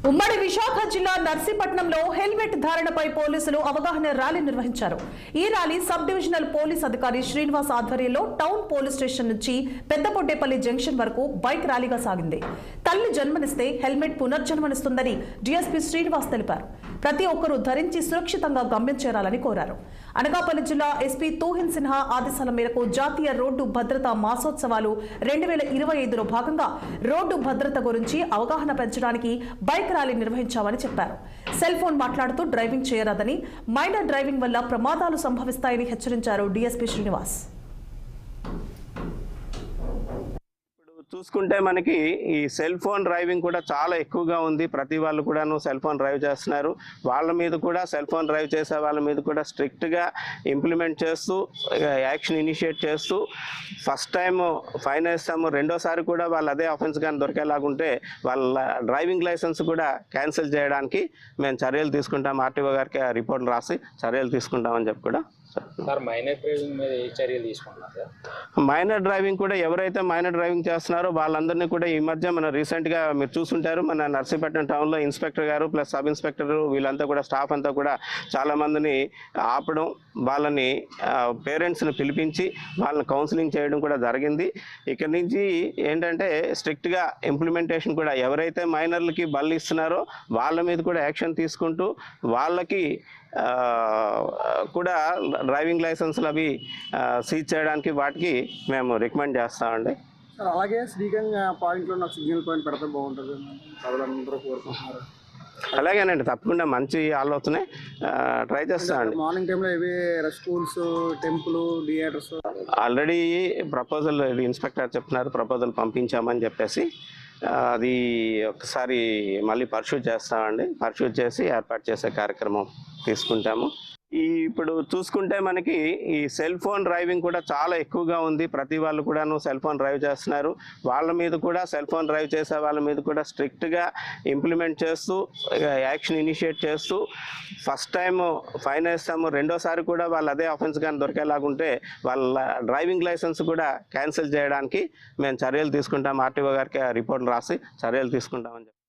ఉమ్మడి విశాఖ జిల్లా నర్సీపట్నంలో హెల్మెట్ ధారణపై పోలీసులు అవగాహన ర్యాలీ నిర్వహించారు. ఈ ర్యాలీ సబ్ డివిజనల్ పోలీస్ అధికారి శ్రీనివాస్ ఆధ్వర్యంలో టౌన్ పోలీస్ స్టేషన్ నుంచి పెద్దపొట్టేపల్లి జంక్షన్ వరకు బైక్ ర్యాలీగా సాగింది. తల్లి జన్మనిస్తే హెల్మెట్ పునర్జన్మనిస్తుందని డీఎస్పీ శ్రీనివాస్ తెలిపారు. ప్రతి ఒక్కరూ ధరించి సురక్షితంగా గమ్యం చేరాలని కోరారు. అనకాపల్లి జిల్లా ఎస్పీ తూహిన్ సిన్హా ఆదేశాల మేరకు జాతీయ రోడ్డు భద్రతా మాసోత్సవాలు 2025లో భాగంగా రోడ్డు భద్రత గురించి అవగాహన పెంచడానికి బైక్ ర్యాలీ నిర్వహించామని చెప్పారు. సెల్ ఫోన్ మాట్లాడుతూ డ్రైవింగ్ చేయరాదని, మైనర్ డ్రైవింగ్ వల్ల ప్రమాదాలు సంభవిస్తాయని హెచ్చరించారు డీఎస్పీ శ్రీనివాస్. చూసుకుంటే మనకి ఈ సెల్ ఫోన్ డ్రైవింగ్ కూడా చాలా ఎక్కువగా ఉంది. ప్రతి వాళ్ళు కూడాను సెల్ ఫోన్ డ్రైవ్ చేస్తున్నారు. వాళ్ళ మీద కూడా సెల్ ఫోన్ డ్రైవ్ చేసే వాళ్ళ మీద కూడా స్ట్రిక్ట్గా ఇంప్లిమెంట్ చేస్తూ యాక్షన్ ఇనిషియేట్ చేస్తూ ఫస్ట్ టైం ఫైన్ వేస్తాము, రెండోసారి కూడా వాళ్ళు అదే ఆఫెన్స్ కానీ దొరికేలాగుంటే వాళ్ళ డ్రైవింగ్ లైసెన్స్ కూడా క్యాన్సిల్ చేయడానికి మేము చర్యలు తీసుకుంటాం. ఆర్టీఓ గారికి రిపోర్ట్ రాసి చర్యలు తీసుకుంటామని చెప్పి కూడా మైనర్ డ్రైవింగ్ మీద ఏ చర్యలు తీసుకుంటున్నారు? మైనర్ డ్రైవింగ్ కూడా ఎవరైతే మైనర్ డ్రైవింగ్ చేస్తున్నారో వాళ్ళందరినీ కూడా ఈ మధ్య మన రీసెంట్గా మీరు చూసుంటారు, మన నర్సీపట్నం టౌన్లో ఇన్స్పెక్టర్ గారు ప్లస్ సబ్ ఇన్స్పెక్టర్ వీళ్ళంతా కూడా స్టాఫ్ అంతా కూడా చాలామందిని ఆపడం, వాళ్ళని పేరెంట్స్ని పిలిపించి వాళ్ళని కౌన్సిలింగ్ చేయడం కూడా జరిగింది. ఇక్కడి నుంచి ఏంటంటే స్ట్రిక్ట్గా ఇంప్లిమెంటేషన్ కూడా ఎవరైతే మైనర్లకి బళ్ళు ఇస్తున్నారో వాళ్ళ మీద కూడా యాక్షన్ తీసుకుంటూ వాళ్ళకి కూడా డ్రైవింగ్ లైసెన్స్లు అవి సీజ్ చేయడానికి వాటికి మేము రికమెండ్ చేస్తామండి. అలాగే శ్రీకాంత్ పాయింట్లో నాకు సిగ్నల్ పాయింట్ పెడితే బాగుంటుంది అందరూ కోరుకుంటున్నారు. అలాగేనండి, తప్పకుండా మంచి ఆలోచనే, ట్రై చేస్తామండి. మార్నింగ్ టైంలో ఇవి schools, temple, theatres already proposal inspector చెప్తున్నారు, ప్రపోజల్ పంపించామని చెప్పేసి అది ఒకసారి మళ్ళీ పర్సూట్ చేస్తామండి. పర్సూట్ చేసి ఏర్పాటు చేసే కార్యక్రమం తీసుకుంటాము. ఇప్పుడు చూసుకుంటే మనకి ఈ సెల్ ఫోన్ డ్రైవింగ్ కూడా చాలా ఎక్కువగా ఉంది. ప్రతి వాళ్ళు కూడాను సెల్ ఫోన్ డ్రైవ్ చేస్తున్నారు. వాళ్ళ మీద కూడా సెల్ ఫోన్ డ్రైవ్ చేసే వాళ్ళ మీద కూడా స్ట్రిక్ట్గా ఇంప్లిమెంట్ చేస్తూ యాక్షన్ ఇనిషియేట్ చేస్తూ ఫస్ట్ టైం ఫైన్ వేస్తాము, రెండోసారి కూడా వాళ్ళు అదే ఆఫెన్స్ కానీ దొరికేలాగుంటే వాళ్ళ డ్రైవింగ్ లైసెన్స్ కూడా క్యాన్సిల్ చేయడానికి మేము చర్యలు తీసుకుంటాం. ఆర్టీఓ గారికి రిపోర్ట్ రాసి చర్యలు తీసుకుంటామని చెప్పి